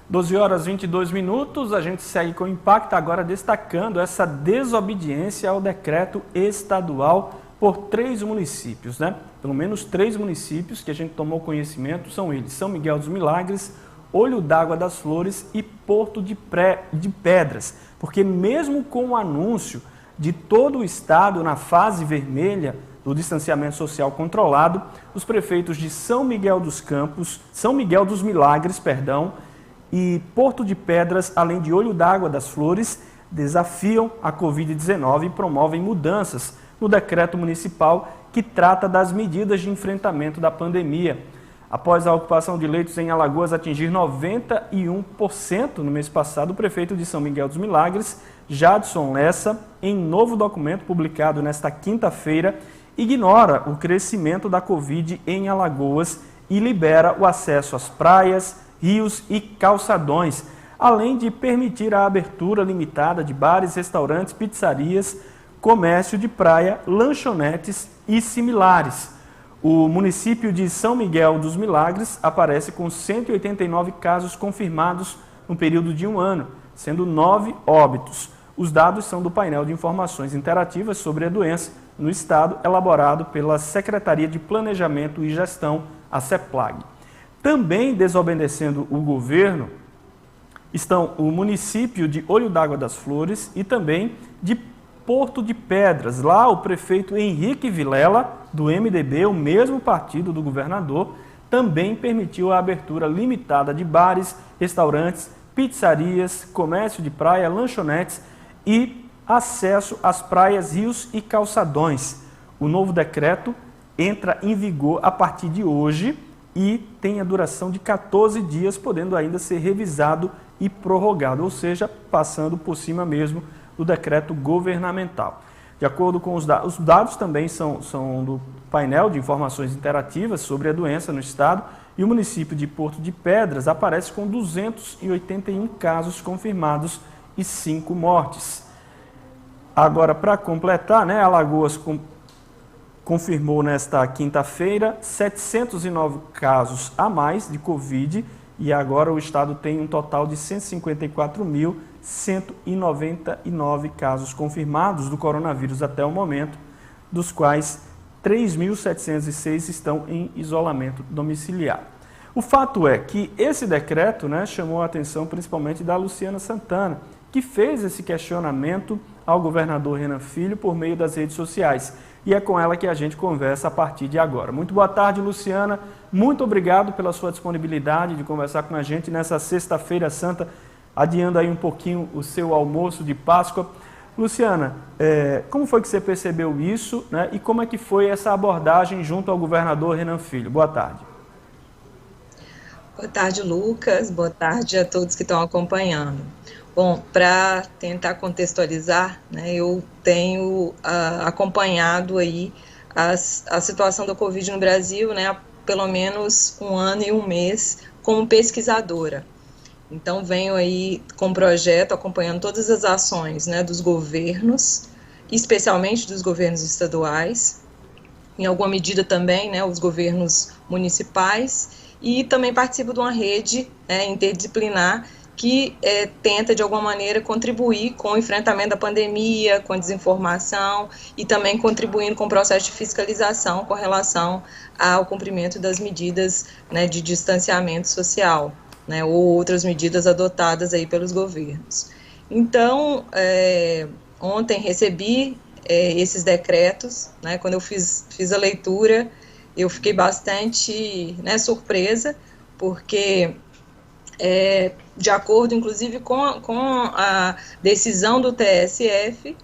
12 horas e 22 minutos, a gente segue com o Impacto, agora destacando essa desobediência ao decreto estadual por 3 municípios, né? Pelo menos 3 municípios que a gente tomou conhecimento são eles: São Miguel dos Milagres, Olho d'Água das Flores e Porto de Pedras. Porque mesmo com o anúncio de todo o estado na fase vermelha do distanciamento social controlado, os prefeitos de São Miguel dos Milagres, e Porto de Pedras, além de Olho d'Água das Flores, desafiam a Covid-19 e promovem mudanças no decreto municipal que trata das medidas de enfrentamento da pandemia. Após a ocupação de leitos em Alagoas atingir 91% no mês passado, o prefeito de São Miguel dos Milagres, Jadson Lessa, em novo documento publicado nesta quinta-feira, ignora o crescimento da Covid em Alagoas e libera o acesso às praias, rios e calçadões, além de permitir a abertura limitada de bares, restaurantes, pizzarias, comércio de praia, lanchonetes e similares. O município de São Miguel dos Milagres aparece com 189 casos confirmados no período de um ano, sendo 9 óbitos. Os dados são do painel de informações interativas sobre a doença no estado, elaborado pela Secretaria de Planejamento e Gestão, a CEPLAG. Também desobedecendo o governo estão o município de Olho d'Água das Flores e também de Porto de Pedras. Lá o prefeito Henrique Vilela, do MDB, o mesmo partido do governador, também permitiu a abertura limitada de bares, restaurantes, pizzarias, comércio de praia, lanchonetes e acesso às praias, rios e calçadões. O novo decreto entra em vigor a partir de hoje e tem a duração de 14 dias, podendo ainda ser revisado e prorrogado, ou seja, passando por cima mesmo do decreto governamental. De acordo com os dados também são do painel de informações interativas sobre a doença no estado, e o município de Porto de Pedras aparece com 281 casos confirmados e 5 mortes. Agora, para completar, Alagoas confirmou nesta quinta-feira 709 casos a mais de Covid e agora o estado tem um total de 154.199 casos confirmados do coronavírus até o momento, dos quais 3.706 estão em isolamento domiciliar. O fato é que esse decreto chamou a atenção principalmente da Luciana Santana, que fez esse questionamento ao governador Renan Filho por meio das redes sociais. E é com ela que a gente conversa a partir de agora. Muito boa tarde, Luciana. Muito obrigado pela sua disponibilidade de conversar com a gente nessa sexta-feira santa, adiando aí um pouquinho o seu almoço de Páscoa. Luciana, como foi que você percebeu isso, e como é que foi essa abordagem junto ao governador Renan Filho? Boa tarde. Boa tarde, Lucas. Boa tarde a todos que estão acompanhando. Bom, para tentar contextualizar, eu tenho acompanhado aí a situação da Covid no Brasil, há pelo menos um ano e um mês como pesquisadora. Então, venho aí com um projeto acompanhando todas as ações dos governos, especialmente dos governos estaduais, em alguma medida também os governos municipais, e também participo de uma rede interdisciplinar que tenta, de alguma maneira, contribuir com o enfrentamento da pandemia, com a desinformação e também contribuindo com o processo de fiscalização com relação ao cumprimento das medidas de distanciamento social, ou outras medidas adotadas aí pelos governos. Então, ontem recebi esses decretos, quando eu fiz a leitura, eu fiquei bastante surpresa, porque de acordo, inclusive, com a decisão do TSF,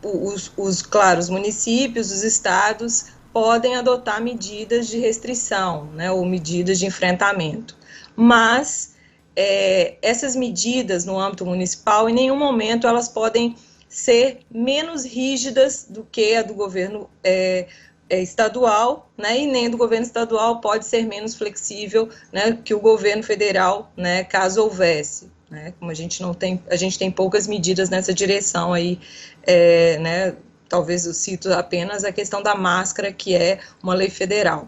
os municípios, os estados podem adotar medidas de restrição, ou medidas de enfrentamento. Mas essas medidas no âmbito municipal, em nenhum momento elas podem ser menos rígidas do que a do governo estadual, e nem do governo estadual pode ser menos flexível que o governo federal, caso houvesse. Como a gente tem poucas medidas nessa direção aí, talvez eu cito apenas a questão da máscara, que é uma lei federal.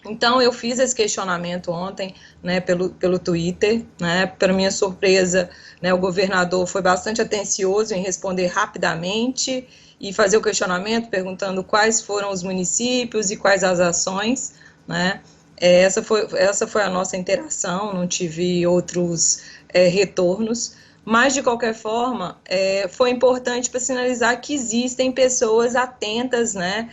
Então, eu fiz esse questionamento ontem, né, pelo Twitter, né, para minha surpresa, né, o governador foi bastante atencioso em responder rapidamente e fazer o questionamento, perguntando quais foram os municípios e quais as ações, né. Essa foi a nossa interação, não tive outros retornos, mas, de qualquer forma, foi importante para sinalizar que existem pessoas atentas, né,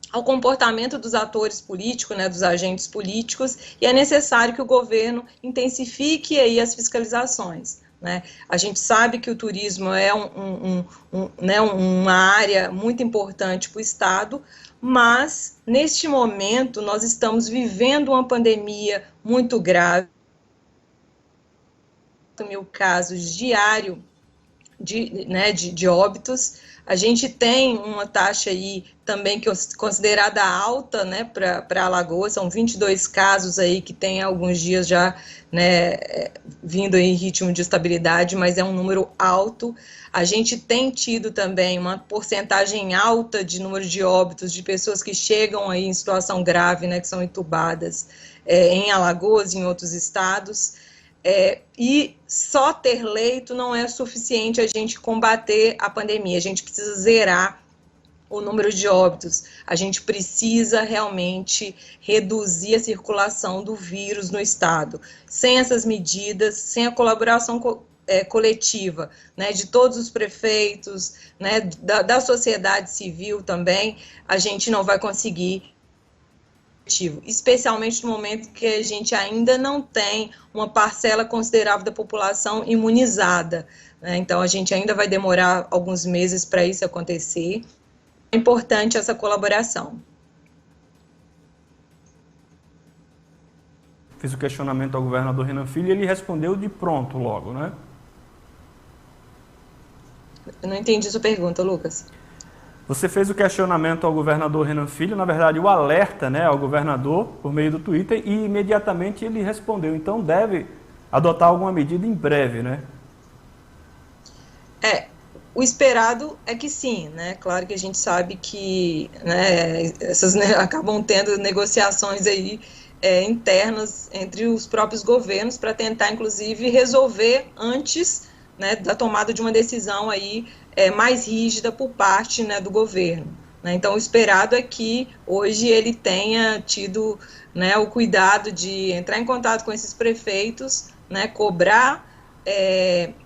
ao comportamento dos atores políticos, né, dos agentes políticos, e é necessário que o governo intensifique aí as fiscalizações, né? A gente sabe que o turismo é né, uma área muito importante para o Estado, mas, neste momento, nós estamos vivendo uma pandemia muito grave, 8.000 casos diários de óbitos. A gente tem uma taxa aí também que é considerada alta, né, para Alagoas, são 22 casos aí que tem alguns dias já, né, vindo em ritmo de estabilidade, mas é um número alto. A gente tem tido também uma porcentagem alta de número de óbitos de pessoas que chegam aí em situação grave, né, que são entubadas em Alagoas e em outros estados. E só ter leito não é suficiente a gente combater a pandemia, a gente precisa zerar o número de óbitos, a gente precisa realmente reduzir a circulação do vírus no estado. Sem essas medidas, sem a colaboração coletiva, né, de todos os prefeitos, né, da sociedade civil também, a gente não vai conseguir, especialmente no momento que a gente ainda não tem uma parcela considerável da população imunizada, né? Então a gente ainda vai demorar alguns meses para isso acontecer. É importante essa colaboração. Fiz o questionamento ao governador Renan Filho e ele respondeu de pronto logo, né? Eu não entendi sua pergunta, Lucas. Você fez o questionamento ao governador Renan Filho, na verdade o alerta, né, ao governador por meio do Twitter, e imediatamente ele respondeu. Então deve adotar alguma medida em breve, né? O esperado é que sim, né? Claro que a gente sabe que, né, acabam tendo negociações aí internas entre os próprios governos para tentar, inclusive, resolver antes, né, da tomada de uma decisão aí mais rígida por parte, né, do governo, né? Então, o esperado é que hoje ele tenha tido, né, o cuidado de entrar em contato com esses prefeitos, né, cobrar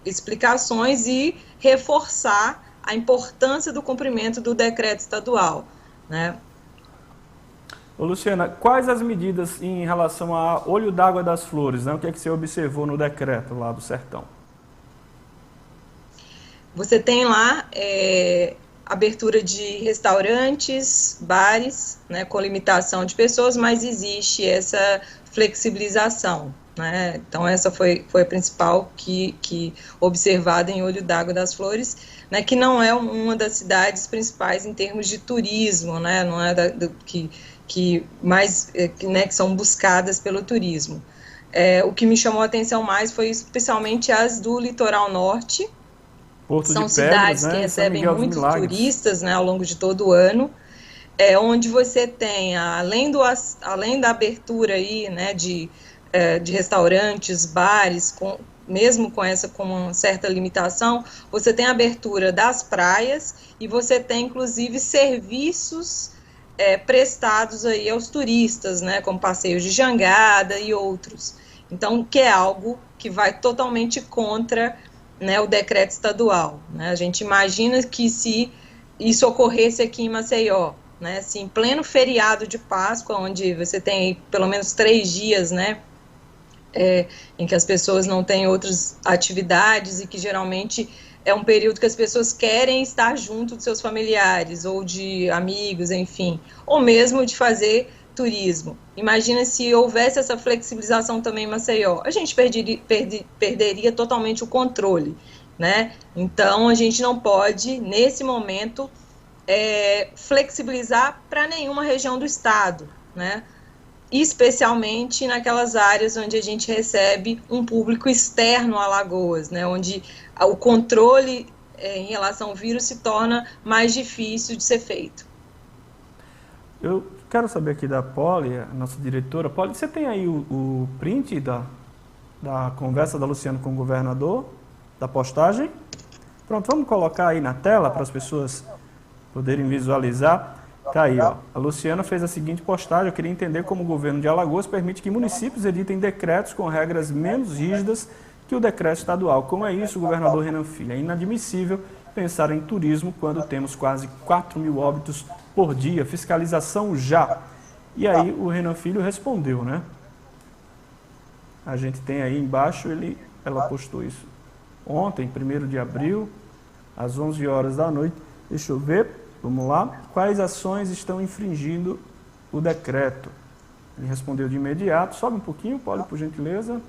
explicações e reforçar a importância do cumprimento do decreto estadual, né? Ô, Luciana, quais as medidas em relação a olho d'água das flores, né? O que é que você observou no decreto lá do Sertão? Você tem lá abertura de restaurantes, bares, né, com limitação de pessoas, mas existe essa flexibilização, né? Então essa foi a principal que observada em Olho d'Água das Flores, né, que não é uma das cidades principais em termos de turismo, né? Não é que são buscadas pelo turismo. O que me chamou a atenção mais foi especialmente as do litoral norte. Porto São de Pedras, cidades, né, que recebem muitos Milagres. turistas, né, ao longo de todo o ano, onde você tem, além da abertura aí, né, de restaurantes, bares, mesmo com uma certa limitação, você tem a abertura das praias e você tem, inclusive, serviços prestados aí aos turistas, né, como passeios de jangada e outros. Então, que é algo que vai totalmente contra, né, o decreto estadual, né? A gente imagina que se isso ocorresse aqui em Maceió, né, assim, em pleno feriado de Páscoa, onde você tem pelo menos 3 dias, né, em que as pessoas não têm outras atividades e que geralmente é um período que as pessoas querem estar junto de seus familiares ou de amigos, enfim, ou mesmo de fazer turismo. Imagina se houvesse essa flexibilização também em Maceió, a gente perderia totalmente o controle, né? Então, a gente não pode, nesse momento, flexibilizar para nenhuma região do estado, né? Especialmente naquelas áreas onde a gente recebe um público externo a Alagoas, né? Onde o controle em relação ao vírus se torna mais difícil de ser feito. Eu quero saber aqui da Poli, a nossa diretora. Poli, você tem aí o print da conversa da Luciana com o governador, da postagem? Pronto, vamos colocar aí na tela para as pessoas poderem visualizar. Tá aí, ó. A Luciana fez a seguinte postagem: eu queria entender como o governo de Alagoas permite que municípios editem decretos com regras menos rígidas que o decreto estadual. Como é isso, governador Renan Filho? É inadmissível pensar em turismo quando temos quase 4.000 óbitos por dia. Fiscalização já. E aí o Renan Filho respondeu, né? A gente tem aí embaixo, ela postou isso ontem, 1º de abril, às 11 horas da noite. Deixa eu ver, vamos lá. Quais ações estão infringindo o decreto? Ele respondeu de imediato. Sobe um pouquinho, Poli, por gentileza.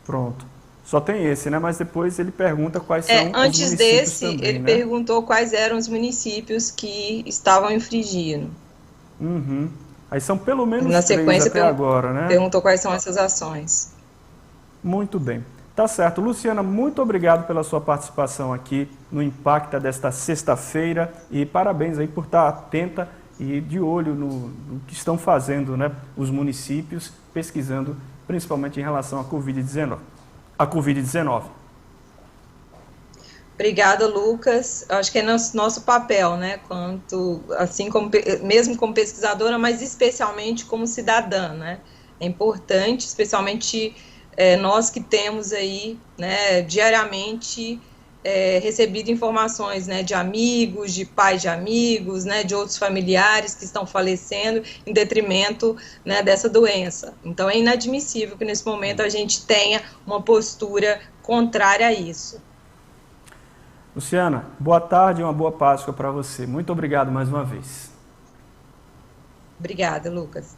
Pronto. Só tem esse, né? Mas depois ele pergunta quais são os municípios antes desse, também, ele né? perguntou quais eram os municípios que estavam infringindo. Uhum. Aí são pelo menos Na 3 sequência, até agora, né? Perguntou quais são essas ações. Muito bem. Tá certo. Luciana, muito obrigado pela sua participação aqui no Impacta desta sexta-feira e parabéns aí por estar atenta e de olho no que estão fazendo, né, os municípios, pesquisando principalmente em relação à Covid-19. Obrigada, Lucas. Acho que é nosso papel, né, assim como, mesmo como pesquisadora, mas especialmente como cidadã, né? É importante, especialmente nós que temos aí, né, diariamente recebido informações, né, de amigos, de pais de amigos, né, de outros familiares que estão falecendo em detrimento, né, dessa doença. Então é inadmissível que nesse momento a gente tenha uma postura contrária a isso. Luciana, boa tarde e uma boa Páscoa para você. Muito obrigado mais uma vez. Obrigada, Lucas.